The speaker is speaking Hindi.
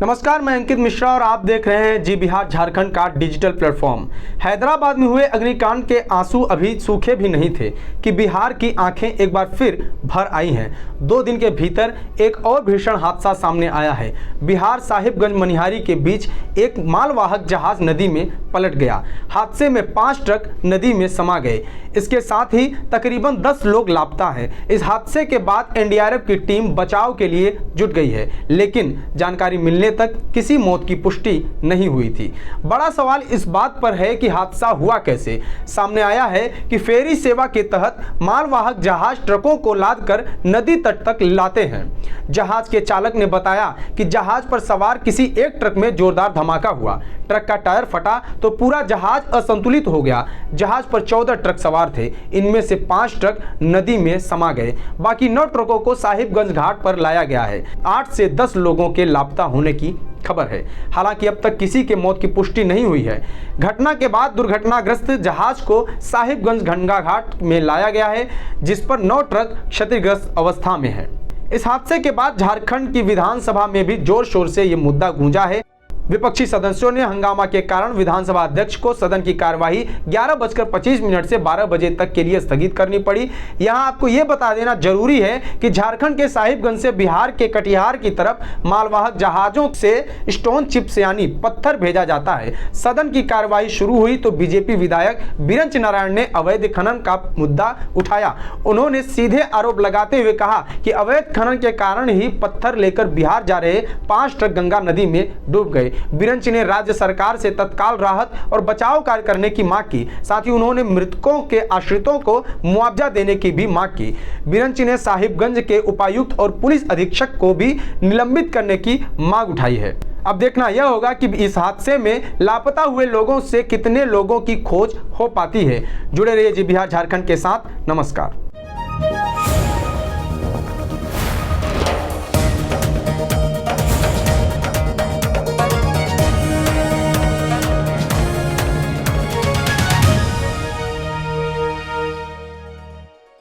नमस्कार, मैं अंकित मिश्रा और आप देख रहे हैं जी बिहार झारखंड का डिजिटल प्लेटफॉर्म। हैदराबाद में हुए अग्निकांड के आंसू अभी सूखे भी नहीं थे कि बिहार की आंखें एक बार फिर भर आई हैं। 2 दिन के भीतर एक और भीषण हादसा सामने आया है। बिहार साहिबगंज मनिहारी के बीच एक मालवाहक जहाज नदी में पलट गया। हादसे में 5 ट्रक नदी में समा गए। इसके साथ ही तकरीबन 10 लोग लापता हैं। इस हादसे के बाद एनडीआरएफ की टीम बचाव के लिए जुट गई है, लेकिन जानकारी मिलने तक किसी मौत की पुष्टि नहीं हुई थी। बड़ा सवाल इस बात पर है कि हादसा हुआ कैसे। सामने आया है कि फेरी सेवा के तहत मालवाहक जहाज ट्रकों को लादकर नदी तट तक लाते हैं। जहाज के चालक ने बताया कि जहाज पर सवार किसी एक ट्रक में जोरदार धमाका हुआ। ट्रक का टायर फटा तो पूरा जहाज असंतुलित हो गया। जहाज पर 14 ट्रक सवार थे। इनमें से 5 ट्रक नदी में समा गए। बाकी 9 ट्रकों को साहिबगंज घाट पर लाया गया है। 8 से 10 लोगों के लापता होने की खबर है। हालांकि अब तक किसी के मौत की पुष्टि नहीं हुई है। घटना के बाद दुर्घटनाग्रस्त जहाज को साहिबगंज गंगा घाट में लाया गया है, जिस पर 9 ट्रक क्षतिग्रस्त अवस्था में है। इस हादसे के बाद झारखंड की विधानसभा में भी जोर शोर से ये मुद्दा गूंजा है। विपक्षी सदस्यों ने हंगामा के कारण विधानसभा अध्यक्ष को सदन की कार्यवाही 11:25 से 12 बजे तक के लिए स्थगित करनी पड़ी। यहां आपको यह बता देना जरूरी है कि झारखंड के साहिबगंज से बिहार के कटिहार की तरफ मालवाहक जहाजों से स्टोन चिप्स यानी पत्थर भेजा जाता है। सदन की कार्यवाही शुरू हुई तो बीजेपी विधायक बीरंच नारायण ने अवैध खनन का मुद्दा उठाया। उन्होंने सीधे आरोप लगाते हुए कहा कि अवैध खनन के कारण ही पत्थर लेकर बिहार जा रहे 5 ट्रक गंगा नदी में डूब गए। बीरंच ने राज्य सरकार से तत्काल राहत और बचाव कार्य करने की मांग की। साथ ही उन्होंने मृतकों के आश्रितों को मुआवजा देने की भी मांग की। बीरंच ने साहिबगंज के उपायुक्त और पुलिस अधीक्षक को भी निलंबित करने की मांग उठाई है। अब देखना यह होगा कि इस हादसे में लापता हुए लोगों से कितने लोगों की खोज हो पाती है। जुड़े रहिए जी बिहार झारखंड के साथ। नमस्कार।